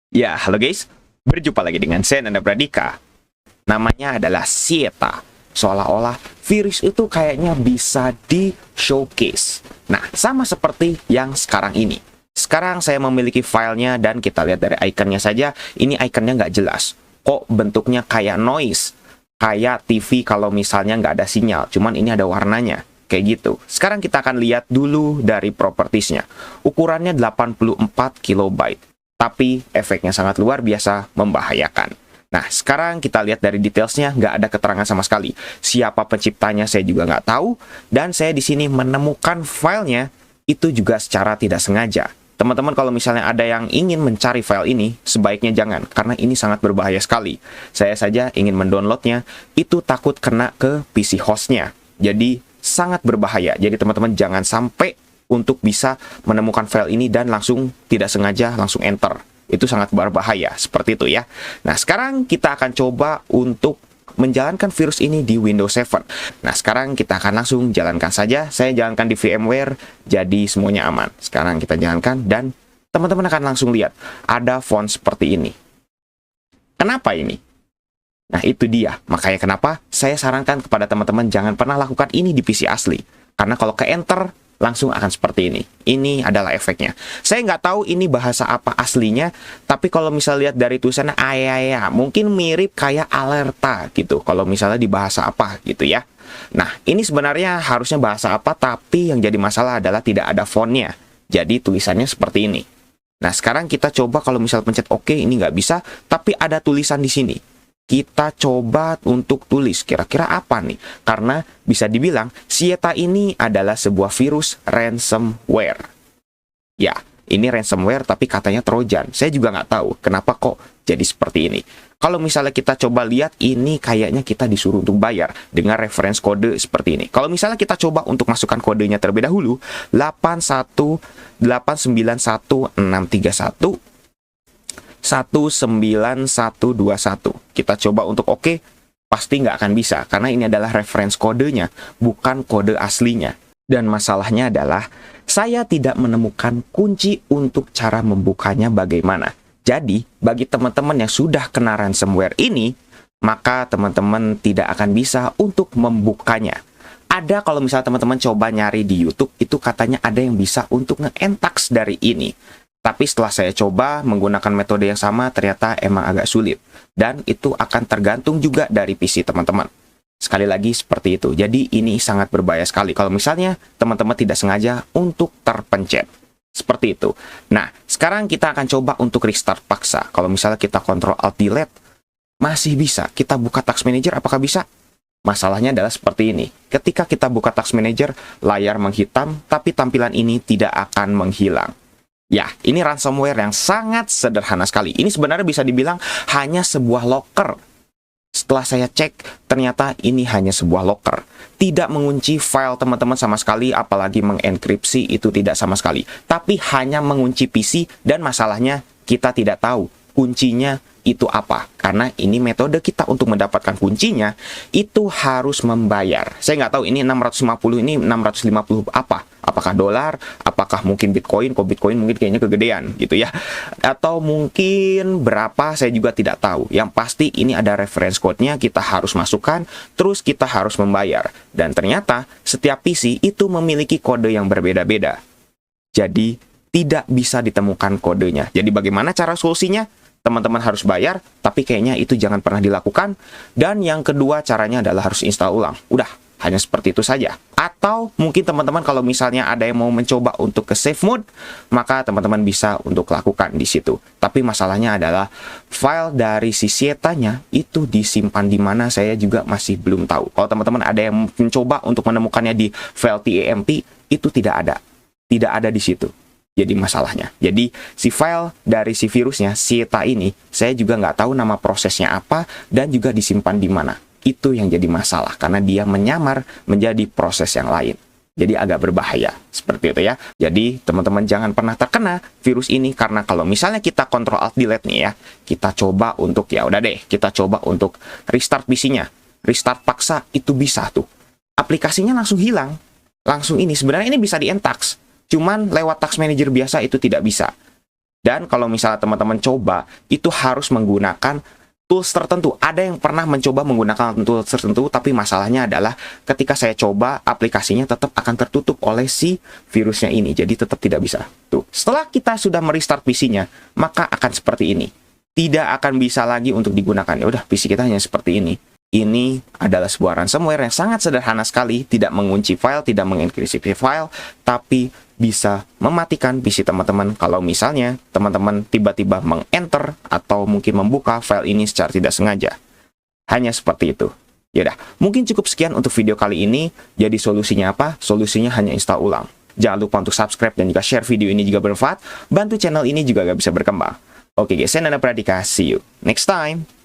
Ya, halo guys. Berjumpa lagi dengan saya Nanda Pradika. Namanya adalah Sieta. Seolah-olah virus itu kayaknya bisa di showcase. Nah, sama seperti yang sekarang ini. Sekarang saya memiliki filenya dan kita lihat dari ikonnya saja. Ini ikonnya nggak jelas. Kok bentuknya kayak noise? Kayak TV kalau misalnya nggak ada sinyal. Cuman ini ada warnanya. Kayak gitu. Sekarang kita akan lihat dulu dari propertiesnya. Ukurannya 84 kilobyte. Tapi efeknya sangat luar biasa membahayakan. Nah, sekarang kita lihat dari detailsnya, nggak ada keterangan sama sekali. Siapa penciptanya saya juga nggak tahu, dan saya di sini menemukan filenya itu juga secara tidak sengaja. Teman-teman kalau misalnya ada yang ingin mencari file ini, sebaiknya jangan, karena ini sangat berbahaya sekali. Saya saja ingin mendownloadnya, itu takut kena ke PC hostnya. Jadi, sangat berbahaya. Jadi teman-teman jangan sampai untuk bisa menemukan file ini dan langsung tidak sengaja langsung enter. Itu sangat berbahaya, seperti itu ya. Nah, sekarang kita akan coba untuk menjalankan virus ini di Windows 7. Nah, sekarang kita akan langsung jalankan saja. Saya jalankan di VMware, jadi semuanya aman. Sekarang kita jalankan dan teman-teman akan langsung lihat ada font seperti ini. Kenapa ini? Nah, itu dia. Makanya kenapa saya sarankan kepada teman-teman jangan pernah lakukan ini di PC asli. Karena kalau ke enter, langsung akan seperti ini. Ini adalah efeknya. Saya nggak tahu ini bahasa apa aslinya, tapi kalau misalnya lihat dari tulisannya ayaya, mungkin mirip kayak alerta gitu. Kalau misalnya di bahasa apa gitu ya. Nah, ini sebenarnya harusnya bahasa apa, tapi yang jadi masalah adalah tidak ada fontnya. Jadi tulisannya seperti ini. Nah, sekarang kita coba kalau misalnya pencet OK, ini nggak bisa, tapi ada tulisan di sini. Kita coba untuk tulis kira-kira apa nih? Karena bisa dibilang Sieta ini adalah sebuah virus ransomware. Ya, ini ransomware tapi katanya Trojan. Saya juga nggak tahu kenapa kok jadi seperti ini. Kalau misalnya kita coba lihat, ini kayaknya kita disuruh untuk bayar dengan reference kode seperti ini. Kalau misalnya kita coba untuk masukkan kodenya terlebih dahulu, 8189161 19121. Kita coba untuk oke, pasti nggak akan bisa, karena ini adalah reference kodenya, bukan kode aslinya. Dan masalahnya adalah, saya tidak menemukan kunci untuk cara membukanya bagaimana. Jadi, bagi teman-teman yang sudah kena ransomware ini, maka teman-teman tidak akan bisa untuk membukanya. Ada kalau misalnya teman-teman coba nyari di YouTube, itu katanya ada yang bisa untuk nge-entax dari ini. Tapi setelah saya coba menggunakan metode yang sama, ternyata emang agak sulit. Dan itu akan tergantung juga dari PC teman-teman. Sekali lagi seperti itu. Jadi ini sangat berbahaya sekali kalau misalnya teman-teman tidak sengaja untuk terpencet. Seperti itu. Nah, sekarang kita akan coba untuk restart paksa. Kalau misalnya kita Ctrl Alt Delete, masih bisa. Kita buka Task Manager, apakah bisa? Masalahnya adalah seperti ini. Ketika kita buka Task Manager, layar menghitam, tapi tampilan ini tidak akan menghilang. Ya, ini ransomware yang sangat sederhana sekali. Ini sebenarnya bisa dibilang hanya sebuah locker. Setelah saya cek, ternyata ini hanya sebuah locker. Tidak mengunci file teman-teman sama sekali, apalagi mengenkripsi itu tidak sama sekali. Tapi hanya mengunci PC, dan masalahnya kita tidak tahu kuncinya itu apa. Karena ini metode kita untuk mendapatkan kuncinya, itu harus membayar. Saya nggak tahu ini 650, ini 650 apa? Apakah dolar? Apakah mungkin Bitcoin? Kok Bitcoin mungkin kayaknya kegedean gitu ya. Atau mungkin berapa, saya juga tidak tahu. Yang pasti ini ada reference code-nya, kita harus masukkan, terus kita harus membayar. Dan ternyata setiap PC itu memiliki kode yang berbeda-beda. Jadi tidak bisa ditemukan kodenya. Jadi bagaimana cara solusinya? Teman-teman harus bayar, tapi kayaknya itu jangan pernah dilakukan. Dan yang kedua caranya adalah harus install ulang. Udah, hanya seperti itu saja. Atau mungkin teman-teman kalau misalnya ada yang mau mencoba untuk ke safe mode, maka teman-teman bisa untuk lakukan di situ. Tapi masalahnya adalah file dari si Sietanya itu disimpan di mana, saya juga masih belum tahu. Kalau teman-teman ada yang mencoba untuk menemukannya di file TEMP, itu tidak ada. Tidak ada di situ. Jadi masalahnya. Jadi si file dari si virusnya, Sieta ini, saya juga nggak tahu nama prosesnya apa dan juga disimpan di mana. Itu yang jadi masalah karena dia menyamar menjadi proses yang lain. Jadi agak berbahaya. Seperti itu ya. Jadi teman-teman jangan pernah terkena virus ini, karena kalau misalnya kita Ctrl Alt Delete nih ya, kita coba untuk, ya udah deh, kita coba untuk restart PC-nya. Restart paksa itu bisa tuh. Aplikasinya langsung hilang. Langsung ini. Sebenarnya ini bisa di-entax. Cuman lewat Task Manager biasa itu tidak bisa. Dan kalau misalnya teman-teman coba, itu harus menggunakan tools tertentu. Ada yang pernah mencoba menggunakan tools tertentu, tapi masalahnya adalah ketika saya coba, aplikasinya tetap akan tertutup oleh si virusnya ini. Jadi tetap tidak bisa. Tuh, setelah kita sudah merestart PC-nya, maka akan seperti ini. Tidak akan bisa lagi untuk digunakan. Ya udah, PC kita hanya seperti ini. Ini adalah sebuah ransomware yang sangat sederhana sekali, tidak mengunci file, tidak mengenkripsi file, tapi bisa mematikan PC teman-teman kalau misalnya teman-teman tiba-tiba meng-enter atau mungkin membuka file ini secara tidak sengaja. Hanya seperti itu. Yaudah, mungkin cukup sekian untuk video kali ini. Jadi solusinya apa? Solusinya hanya install ulang. Jangan lupa untuk subscribe dan juga share video ini jika bermanfaat. Bantu channel ini juga agar bisa berkembang. Oke guys, saya Nanda Pradika. See you next time.